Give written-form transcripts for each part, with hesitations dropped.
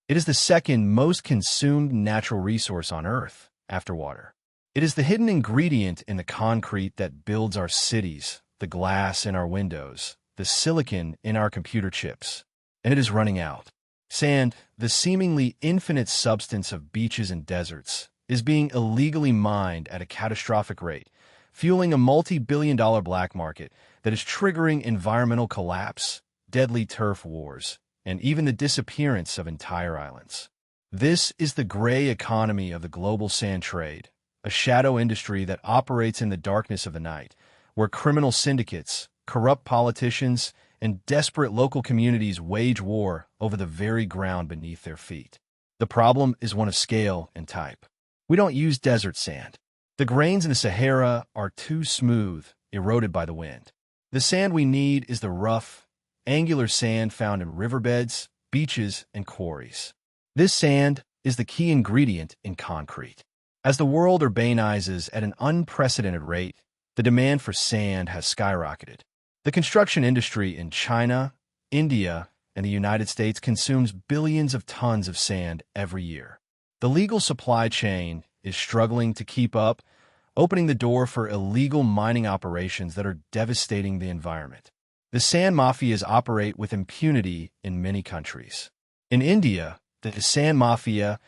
It is the second most consumed natural resource on Earth, after water. It is the hidden ingredient in the concrete that builds our cities, the glass in our windows, the silicon in our computer chips. And it is running out. Sand, the seemingly infinite substance of beaches and deserts, is being illegally mined at a catastrophic rate, fueling a multi-billion-dollar black market that is triggering environmental collapse, deadly turf wars, and even the disappearance of entire islands. This is the gray economy of the global sand trade, a shadow industry that operates in the darkness of the night, where criminal syndicates, corrupt politicians, and desperate local communities wage war over the very ground beneath their feet. The problem is one of scale and type. We don't use desert sand. The grains in the Sahara are too smooth, eroded by the wind. The sand we need is the rough, angular sand found in riverbeds, beaches, and quarries. This sand is the key ingredient in concrete. As the world urbanizes at an unprecedented rate, the demand for sand has skyrocketed. The construction industry in China, India, and the United States consumes billions of tons of sand every year. The legal supply chain is struggling to keep up, opening the door for illegal mining operations that are devastating the environment. The sand mafias operate with impunity in many countries. In India, the sand mafia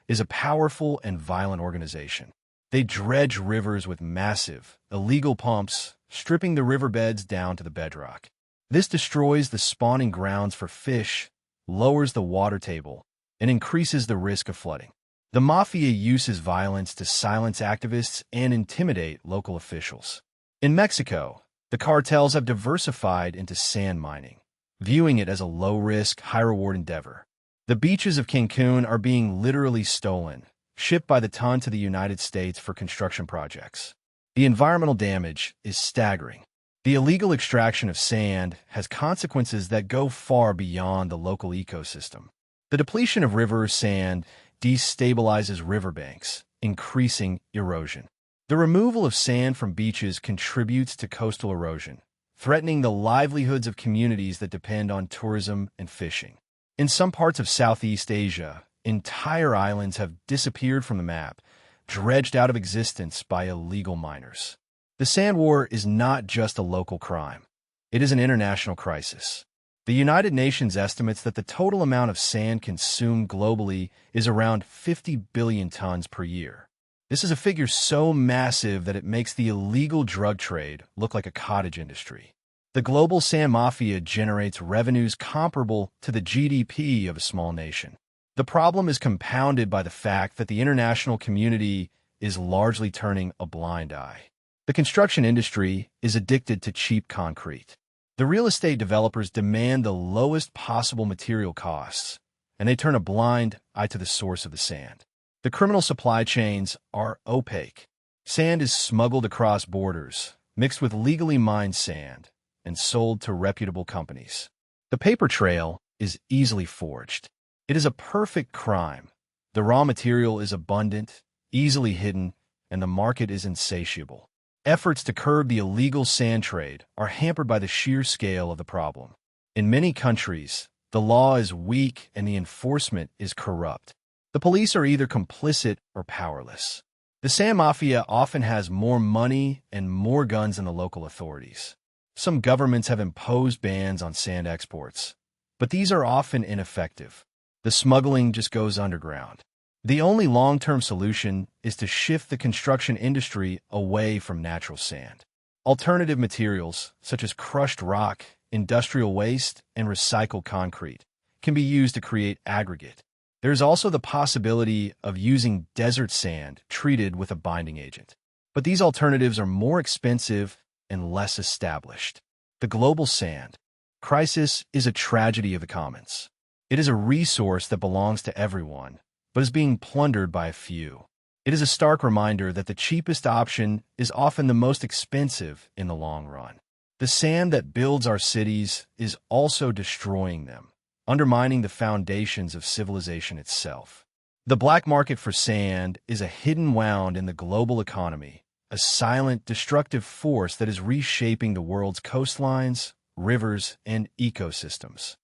is a powerful and violent organization. They dredge rivers with massive, illegal pumps, stripping the riverbeds down to the bedrock. This destroys the spawning grounds for fish, lowers the water table, and increases the risk of flooding. The mafia uses violence to silence activists and intimidate local officials. In Mexico, the cartels have diversified into sand mining, viewing it as a low-risk, high-reward endeavor. The beaches of Cancun are being literally stolen, shipped by the ton to the United States for construction projects. The environmental damage is staggering. The illegal extraction of sand has consequences that go far beyond the local ecosystem. The depletion of river sand destabilizes riverbanks, increasing erosion. The removal of sand from beaches contributes to coastal erosion, threatening the livelihoods of communities that depend on tourism and fishing. In some parts of Southeast Asia, entire islands have disappeared from the map, dredged out of existence by illegal miners. The sand war is not just a local crime. It is an international crisis. The United Nations estimates that the total amount of sand consumed globally is around 50 billion tons per year. This is a figure so massive that it makes the illegal drug trade look like a cottage industry. The global sand mafia generates revenues comparable to the GDP of a small nation. The problem is compounded by the fact that the international community is largely turning a blind eye. The construction industry is addicted to cheap concrete. The real estate developers demand the lowest possible material costs, and they turn a blind eye to the source of the sand. The criminal supply chains are opaque. Sand is smuggled across borders, mixed with legally mined sand, and sold to reputable companies. The paper trail is easily forged. It is a perfect crime. The raw material is abundant, easily hidden, and the market is insatiable. Efforts to curb the illegal sand trade are hampered by the sheer scale of the problem. In many countries, the law is weak and the enforcement is corrupt. The police are either complicit or powerless. The sand mafia often has more money and more guns than the local authorities. Some governments have imposed bans on sand exports, but these are often ineffective. The smuggling just goes underground. The only long-term solution is to shift the construction industry away from natural sand. Alternative materials, such as crushed rock, industrial waste, and recycled concrete, can be used to create aggregate. There is also the possibility of using desert sand treated with a binding agent. But these alternatives are more expensive and less established. The global sand crisis is a tragedy of the commons. It is a resource that belongs to everyone, but is being plundered by a few. It is a stark reminder that the cheapest option is often the most expensive in the long run. The sand that builds our cities is also destroying them, undermining the foundations of civilization itself. The black market for sand is a hidden wound in the global economy, a silent, destructive force that is reshaping the world's coastlines, rivers, and ecosystems.